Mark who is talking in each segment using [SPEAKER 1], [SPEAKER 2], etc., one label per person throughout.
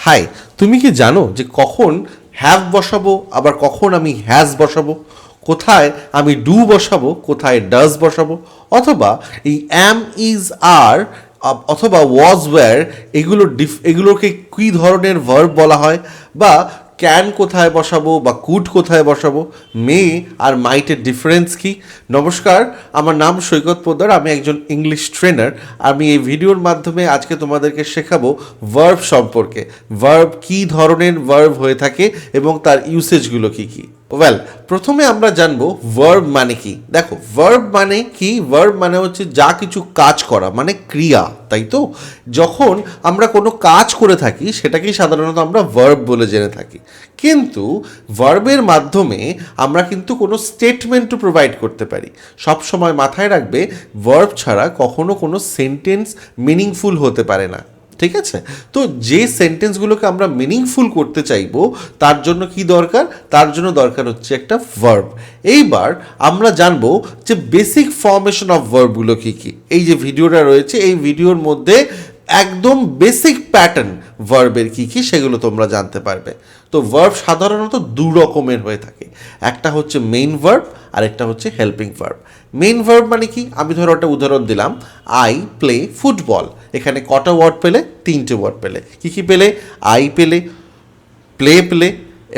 [SPEAKER 1] High, তুমি কি জানো যে কখন হ্যাভ বসাবো আবার কখন আমি হ্যাজ বসাবো, কোথায় আমি ডু বসাবো, কোথায় ডাজ বসাবো, অথবা এই অ্যাম ইজ আর অথবা ওয়াজ ওয়্যার এগুলোকে কী ধরনের ভার্ব বলা হয়, বা ক্যান কোথায় বসাবো বা কুড কোথায় বসাবো, মে আর মাইটের ডিফারেন্স কি। নমস্কার, আমার নাম সৈকত পোদ্দার, আমি একজন ইংলিশ ট্রেনার। আমি এই ভিডিওর মাধ্যমে আজকে তোমাদেরকে শেখাবো ভার্ব সম্পর্কে, ভার্ব কী ধরনের ভার্ব হয়ে থাকে এবং তার ইউসেজগুলো কী কী। ওয়েল, প্রথমে আমরা জানবো ভার্ব মানে কি। দেখো, ভার্ব মানে কি? ভার্ব মানে হচ্ছে যা কিছু কাজ করা, মানে ক্রিয়া, তাই তো? যখন আমরা কোনো কাজ করে থাকি সেটাকেই সাধারণত আমরা ভার্ব বলে জেনে থাকি, কিন্তু ভার্বের মাধ্যমে আমরা কিন্তু কোনো স্টেটমেন্টও প্রোভাইড করতে পারি। সব সময় মাথায় রাখবে, ভার্ব ছাড়া কখনো কোনো সেন্টেন্স মিনিংফুল হতে পারে না, ঠিক আছে? তো যে সেন্টেন্সগুলোকে আমরা মিনিংফুল করতে চাইবো তার জন্য কি দরকার? তার জন্য দরকার হচ্ছে একটা ভার্ব। এইবার আমরা জানবো যে বেসিক ফর্মেশন অফ ভার্বগুলো কী কী। এই যে ভিডিওটা রয়েছে, এই ভিডিওর মধ্যে একদম বেসিক প্যাটার্ন ভার্বের কী কী সেগুলো তোমরা জানতে পারবে। তো ভার্ব সাধারণত দু রকমের হয়ে থাকে, একটা হচ্ছে মেইন ভার্ব আর একটা হচ্ছে হেল্পিং ভার্ব। মেইন ভার্ব মানে কি? আমি ধরো একটা উদাহরণ দিলাম, আই প্লে ফুটবল। এখানে কটা ওয়ার্ড পেলে? তিনটে ওয়ার্ড পেলে। কী কী পেলে? আই পেলে, প্লে পেলে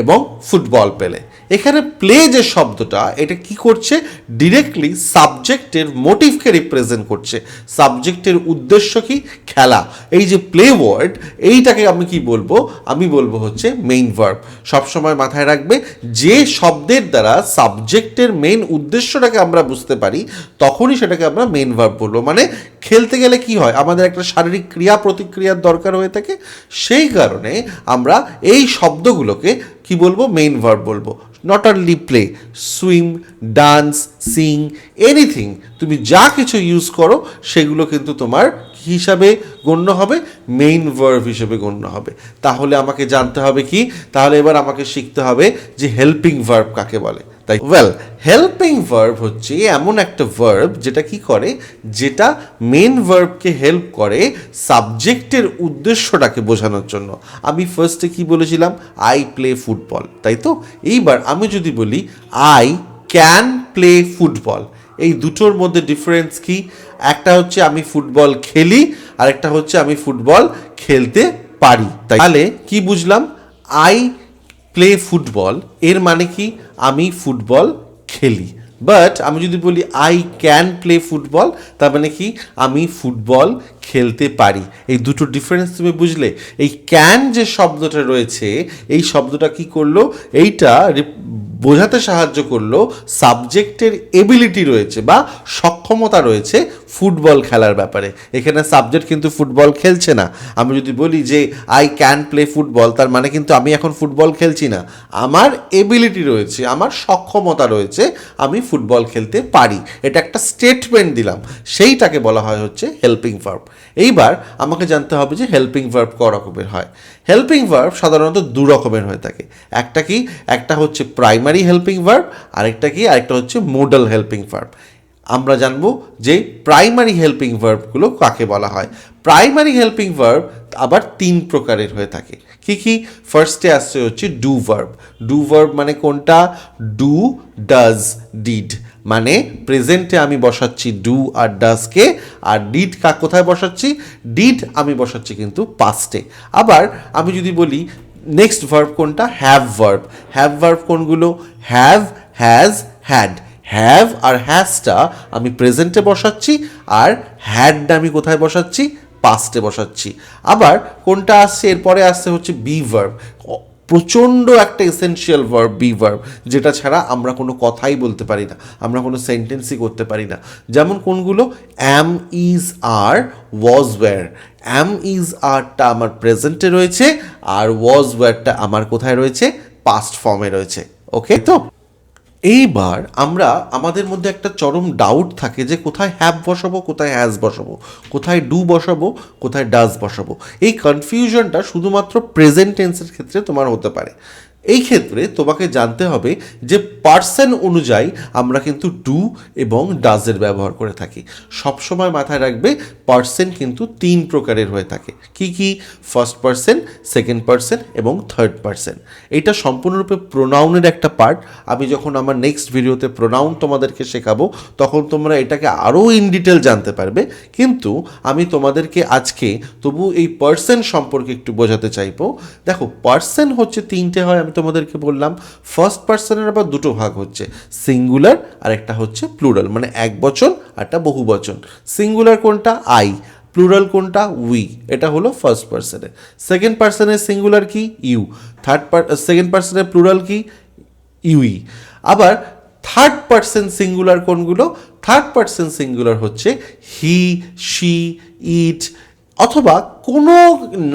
[SPEAKER 1] এবং ফুটবল পেলে। এখানে প্লে যে শব্দটা, এটা কি করছে? ডিরেক্টলি সাবজেক্টের মোটিভকে রিপ্রেজেন্ট করছে। সাবজেক্টের উদ্দেশ্য কি? খেলা। এই যে প্লে ওয়ার্ড, এইটাকে আমি কি বলবো? আমি বলবো হচ্ছে মেইন ভার্ব। সবসময় মাথায় রাখবে, যে শব্দের দ্বারা সাবজেক্টের মেইন উদ্দেশ্যটাকে আমরা বুঝতে পারি তখনই সেটাকে আমরা মেইন ভার্ব বলবো। মানে খেলতে গেলে কি হয়, আমাদের একটা শারীরিক ক্রিয়া প্রতিক্রিয়ার দরকার হয়ে থাকে, সেই কারণে আমরা এই শব্দগুলোকে কি বলবো? মেইন ভার্ব বলবো। Not only play, swim, dance, Singh, anything, তুমি যা কিছু ইউজ করো সেগুলো কিন্তু তোমার হিসাবে গণ্য হবে, মেইন ভার্ব হিসেবে গণ্য হবে। তাহলে আমাকে জানতে হবে কি? তাহলে এবার আমাকে শিখতে হবে যে হেল্পিং ভার্ব কাকে বলে। তাই ওয়েল, হেল্পিং ভার্ব হচ্ছে এমন একটা ভার্ব যেটা কি করে, যেটা মেন ভার্বকে হেল্প করে সাবজেক্টের উদ্দেশ্যটাকে বোঝানোর জন্য। আমি ফার্স্টে কি বলেছিলাম? আই প্লে ফুটবল, তাই তো? এইবার আমি যদি বলি আই ক্যান প্লে ফুটবল, এই দুটোর মধ্যে ডিফারেন্স কি? একটা হচ্ছে আমি ফুটবল খেলি, আর একটা হচ্ছে আমি ফুটবল খেলতে পারি। তাহলে কি বুঝলাম? আই প্লে ফুটবল এর মানে কি? আমি ফুটবল খেলি। বাট আমি যদি বলি আই ক্যান প্লে ফুটবল, তার মানে কি? আমি ফুটবল খেলতে পারি। এই দুটো ডিফারেন্স তুমি বুঝলে? এই ক্যান যে শব্দটা রয়েছে, এই শব্দটা কি করলো? এইটা বোঝাতে সাহায্য করলো সাবজেক্টের এবিলিটি রয়েছে বা সক্ষমতা রয়েছে ফুটবল খেলার ব্যাপারে। এখানে সাবজেক্ট কিন্তু ফুটবল খেলছে না। আমি যদি বলি যে আই ক্যান প্লে ফুটবল, তার মানে কিন্তু আমি এখন ফুটবল খেলছি না, আমার এবিলিটি রয়েছে, আমার সক্ষমতা রয়েছে, আমি ফুটবল খেলতে পারি। এটা একটা স্টেটমেন্ট দিলাম, সেইটাকে বলা হয় হচ্ছে হেল্পিং ভার্ব। এইবার আমাকে জানতে হবে যে হেল্পিং ভার্ব ক রকমের হয়। হেল্পিং ভার্ব সাধারণত দু রকমের হয়ে থাকে। একটা কি? একটা হচ্ছে প্রাইমারি হেল্পিং ভার্ব, আরেকটা কি? আরেকটা হচ্ছে মোডাল হেল্পিং ভার্ব। আমরা জানবো যে প্রাইমারি হেল্পিং ভার্বগুলো কাকে বলা হয়। প্রাইমারি হেল্পিং ভার্ব আবার তিন প্রকারের হয়ে থাকে। কি কি? ফার্স্টে আসছে হচ্ছে ডু ভার্ব। ডু ভার্ব মানে কোনটা? Do, does, did. মানে প্রেজেন্টে আমি বসাচ্ছি ডু আর ডাজকে, আর ডিড কোথায় বসাচ্ছি? ডিড আমি বসাচ্ছি কিন্তু পাস্টে। আবার আমি যদি বলি নেক্সট ভার্ব কোনটা? Have verb. হ্যাভ ভার্ব কোনগুলো? Have, has, had. হ্যাভ আর হ্যাজটা আমি প্রেজেন্টে বসাচ্ছি, আর হ্যাডটা আমি কোথায় বসাচ্ছি? পাস্টে বসাচ্ছি। আবার কোনটা আসছে? এরপরে আসছে হচ্ছে বি ভার্ব। প্রচণ্ড একটা এসেনশিয়াল ভার্ব বি ভার্ব, যেটা ছাড়া আমরা কোনো কথাই বলতে পারি না, আমরা কোনো সেন্টেন্সই করতে পারি না। যেমন কোনগুলো? Am, is, are, was, were. Am, is, আরটা আমার প্রেজেন্টে রয়েছে, আর ওয়াজ, ওয়্যারটা আমার কোথায় রয়েছে? পাস্ট ফর্মে রয়েছে। ওকে তো? এইবার আমরা আমাদের মধ্যে একটা চরম ডাউট থাকে যে কোথায় হ্যাভ বসাবো, কোথায় হ্যাজ বসাবো, কোথায় ডু বসাবো, কোথায় ডাজ বসাবো। এই কনফিউশনটা শুধুমাত্র প্রেজেন্ট টেন্সের ক্ষেত্রে তোমার হতে পারে। এই ক্ষেত্রে তোমাকে জানতে হবে যে পার্সন অনুযায়ী আমরা কিন্তু ডু এবং ডাজের ব্যবহার করে থাকি। সবসময় মাথায় রাখবে পার্সন কিন্তু 3 প্রকারের হয়ে থাকে। কি কি? ফার্স্ট পার্সন, সেকেন্ড পার্সন এবং থার্ড পার্সন। এটা সম্পূর্ণরূপে প্রোনাউনের একটা পার্ট। আমি যখন আমার নেক্সট ভিডিওতে প্রোনাউন তোমাদেরকে শেখাবো তখন তোমরা এটাকে আরও ইন ডিটেল জানতে পারবে, কিন্তু আমি তোমাদেরকে আজকে তবু এই পার্সন সম্পর্কে একটু বোঝাতে চাইবো। দেখো, পার্সন হচ্ছে 3টে হয়, আমি তোমাদেরকে বললাম। ফার্স্ট পার্সনের আবার 2টো ভাগ হচ্ছে, সিঙ্গুলার আর একটা হচ্ছে প্লুরাল, মানে এক বচন আর একটা বহু বচন। সিঙ্গুলার কোনটা? আই। প্লুরাল কোনটা? উই। এটা হলো ফার্স্ট পার্সনের। সেকেন্ড পার্সনের সিঙ্গুলার কি? ইউ। সেকেন্ড পার্সনের প্লুরাল কি? ইউই। আবার থার্ড পার্সন সিঙ্গুলার কোনগুলো? থার্ড পার্সন সিঙ্গুলার হচ্ছে হি, শি, ইট, অথবা কোনো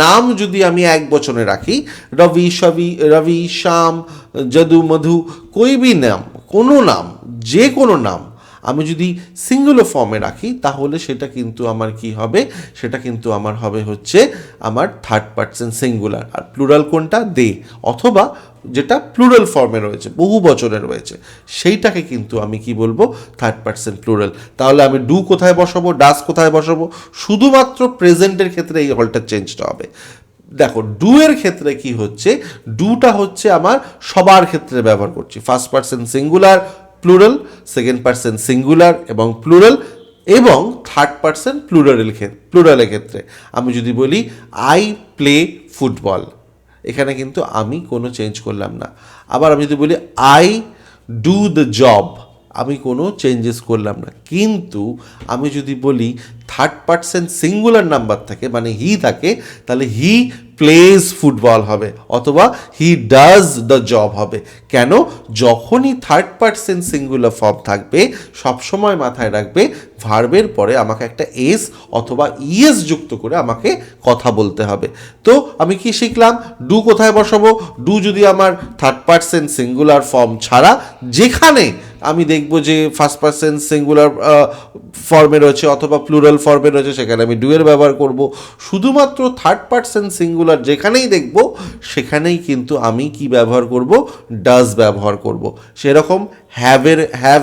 [SPEAKER 1] নাম যদি আমি এক বচনে রাখি, রবি, শ্যাম, যদু, মধু, কোই ভি নাম, কোনো নাম, যে কোনো নাম আমি যদি সিঙ্গুলার ফর্মে রাখি তাহলে সেটা কিন্তু আমার কি হবে? সেটা কিন্তু আমার হবে হচ্ছে আমার থার্ড পার্সন সিঙ্গুলার। আর প্লুরাল কোনটা? দে, অথবা যেটা প্লুরাল ফর্মে রয়েছে, বহু বচনে রয়েছে, সেইটাকে কিন্তু আমি কি বলবো? Third person plural. তাহলে আমি ডু কোথায় বসাবো, ডাস কোথায় বসাবো? শুধুমাত্র প্রেজেন্টের ক্ষেত্রে এই অলটা চেঞ্জটা হবে। দেখো, ডু এর ক্ষেত্রে কি হচ্ছে? ডুটা হচ্ছে আমার সবার ক্ষেত্রে ব্যবহার করছি। First person singular, plural, second person singular এবং প্লুরাল, এবং থার্ড পার্সন প্লুরালের ক্ষেত্রে আমি যদি বলি আই প্লে ফুটবল, এখানে কিন্তু আমি কোনো চেঞ্জ করলাম না। আবার আমি যদি বলি আই ডু দ্য জব, আমি কোনো চেঞ্জেস করলাম না। কিন্তু আমি যদি বলি থার্ড পার্সন সিঙ্গুলার নাম্বার থাকে, মানে হি থাকে, তাহলে হি প্লেজ ফুটবল হবে, অথবা হি ডাজ দ্য জব হবে। কেন? যখনই থার্ড পার্সন সিঙ্গুলার ফর্ম থাকবে সবসময় মাথায় রাখবে ভার্বের পরে আমাকে একটা এস অথবা ইএস যুক্ত করে আমাকে কথা বলতে হবে। তো আমি কি শিখলাম? ডু কোথায় বসাবো? ডু যদি আমার থার্ড পার্সন সিঙ্গুলার ফর্ম ছাড়া যেখানে আমি দেখব যে ফার্স্ট পার্সন সিঙ্গুলার ফর্মে রয়েছে অথবা প্লুরাল ফর্মে রয়েছে সেখানে আমি ডু এর ব্যবহার করব। শুধুমাত্র থার্ড পার্সন সিঙ্গুলার যেখানেই দেখব সেখানেই কিন্তু আমি কি ব্যবহার করব? ডাজ ব্যবহার করব। সেরকম হ্যাভ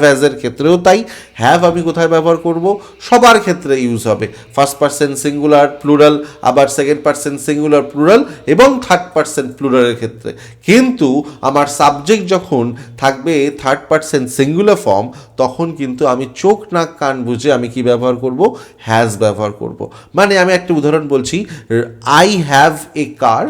[SPEAKER 1] অ্যাজের ক্ষেত্রেও তাই। হ্যাভ আমি কোথায় ব্যবহার করব? সবার ক্ষেত্রে ইউজ হবে। ফার্স্ট পার্সন সিঙ্গুলার, প্লুরাল, আবার সেকেন্ড পার্সন সিঙ্গুলার, প্লুরাল এবং থার্ড পার্সন প্লুরালের ক্ষেত্রে। কিন্তু আমার সাবজেক্ট যখন থাকবে থার্ড পার্সন সিঙ্গুলার ফর্ম, তখন কিন্তু আমি চোখ নাক কান বুঝে আমি কি ব্যবহার করব? হ্যাজ ব্যবহার করব। মানে আমি একটা উদাহরণ বলছি, I have a car,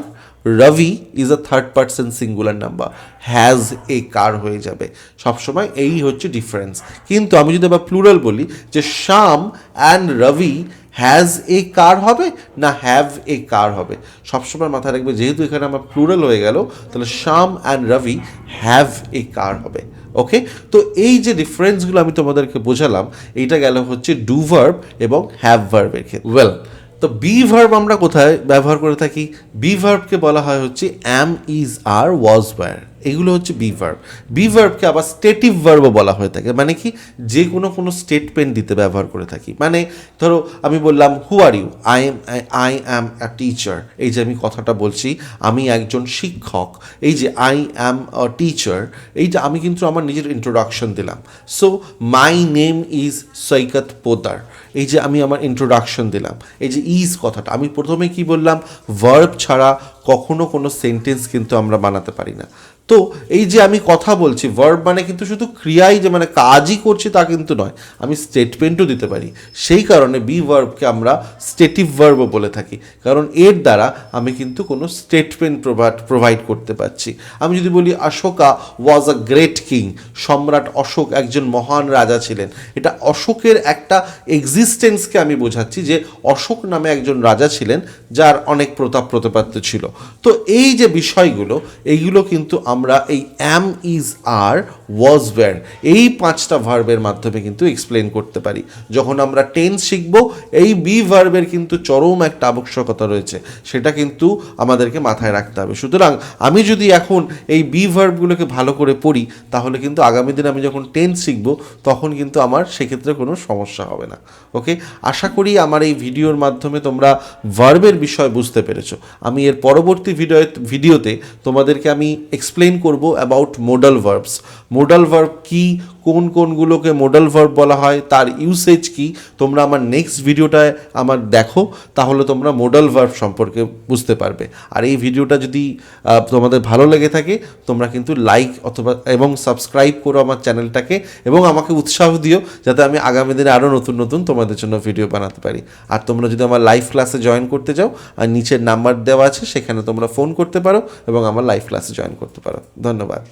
[SPEAKER 1] Rabi is a third person singular number, has a car হয়ে যাবে। সবসময় এই হচ্ছে ডিফারেন্স। কিন্তু আমি যদি আবার প্লুরাল বলি যে শ্যাম অ্যান্ড রবি হ্যাজ এ কার হবে না হ্যাভ এ কার হবে, সবসময় মাথায় রাখবে যেহেতু এখানে আমার প্লুরাল হয়ে গেল তাহলে শ্যাম অ্যান্ড রবি হ্যাভ এ কার হবে। ওকে, তো এই যে ডিফারেন্সগুলো আমি তোমাদেরকে বোঝালাম, এইটা গেল হচ্ছে ডু ভার্ব এবং হ্যাভ ভার্বের ক্ষেত্রে। ওয়েল, তো বি ভার্ব আমরা কোথায় ব্যবহার করে থাকি? বি ভার্বকে বলা হয় হচ্ছে অ্যাম, ইজ, আর, ওয়াজ, ওয়্যার, এগুলো হচ্ছে বি ভার্ব। বি ভার্বকে আবার স্টেটিভ ভার্বও বলা হয়ে থাকে, মানে কি যে কোনো স্টেটমেন্ট দিতে ব্যবহার করে থাকি। মানে ধরো আমি বললাম who are you, I am a teacher, এই যে আমি কথাটা বলছি আমি একজন শিক্ষক, এই যে আই অ্যাম আ টিচার, এইটা আমি কিন্তু আমার নিজের ইন্ট্রোডাকশন দিলাম। সো মাই নেম ইজ সৈকত পোদার, এই যে আমি আমার ইন্ট্রোডাকশন দিলাম। এই যে ইজ কথাটা আমি প্রথমে কি বললাম? ভার্ব ছাড়া কখনো কোনো সেন্টেন্স কিন্তু আমরা বানাতে পারি না। তো এই যে আমি কথা বলছি, ভার্ব মানে কিন্তু শুধু ক্রিয়াই যে মানে কাজই করছি তা কিন্তু নয়, আমি স্টেটমেন্টও দিতে পারি। সেই কারণে বি ভার্বকে আমরা স্টেটিভ ভার্বও বলে থাকি, কারণ এর দ্বারা আমি কিন্তু কোনো স্টেটমেন্ট প্রোভাইড করতে পারছি। আমি যদি বলি অশোকা ওয়াজ আ গ্রেট কিং, সম্রাট অশোক একজন মহান রাজা ছিলেন, এটা অশোকের একটা এক্সিস্টেন্সকে আমি বোঝাচ্ছি যে অশোক নামে একজন রাজা ছিলেন যার অনেক প্রতাপ প্রতিপত্তি ছিল। তো এই যে বিষয়গুলো, এইগুলো কিন্তু আমরা এই অ্যাম, ইজ, আর, ওয়াজ, ওয়্যার এই 5টা ভার্বের মাধ্যমে কিন্তু এক্সপ্লেন করতে পারি। যখন আমরা টেন্স শিখব এই বি ভার্বের কিন্তু চরম একটা আবশ্যকতা রয়েছে, সেটা কিন্তু আমাদেরকে মাথায় রাখতে হবে। সুতরাং আমি যদি এখন এই বি ভার্বগুলোকে ভালো করে পড়ি তাহলে কিন্তু আগামী দিনে আমি যখন টেন্স শিখব তখন কিন্তু আমার সেক্ষেত্রে কোনো সমস্যা হবে না। ওকে, আশা করি আমার এই ভিডিওর মাধ্যমে তোমরা ভার্বের বিষয় বুঝতে পেরেছো। আমি এর পরবর্তী ভিডিওতে তোমাদেরকে আমি এক্সপ্লেন এক্সপ্লেন করব about modal verbs. Modal verb কী, কোন কোনগুলোকে মোডাল ভার্ব বলা হয়, তার ইউসেজ কি, তোমরা আমার নেক্সট ভিডিওটায় আমার দেখো, তাহলে তোমরা মোডাল ভার্ব সম্পর্কে বুঝতে পারবে। আর এই ভিডিওটা যদি তোমাদের ভালো লেগে থাকে তোমরা কিন্তু লাইক অথবা এবং সাবস্ক্রাইব করো আমার চ্যানেলটাকে, এবং আমাকে উৎসাহ দিও যাতে আমি আগামী দিনে আরও নতুন নতুন তোমাদের জন্য ভিডিও বানাতে পারি। আর তোমরা যদি আমার লাইভ ক্লাসে জয়েন করতে চাও, আর নিচের নাম্বার দেওয়া আছে সেখানে তোমরা ফোন করতে পারো এবং আমার লাইভ ক্লাসে জয়েন করতে পারো। ধন্যবাদ।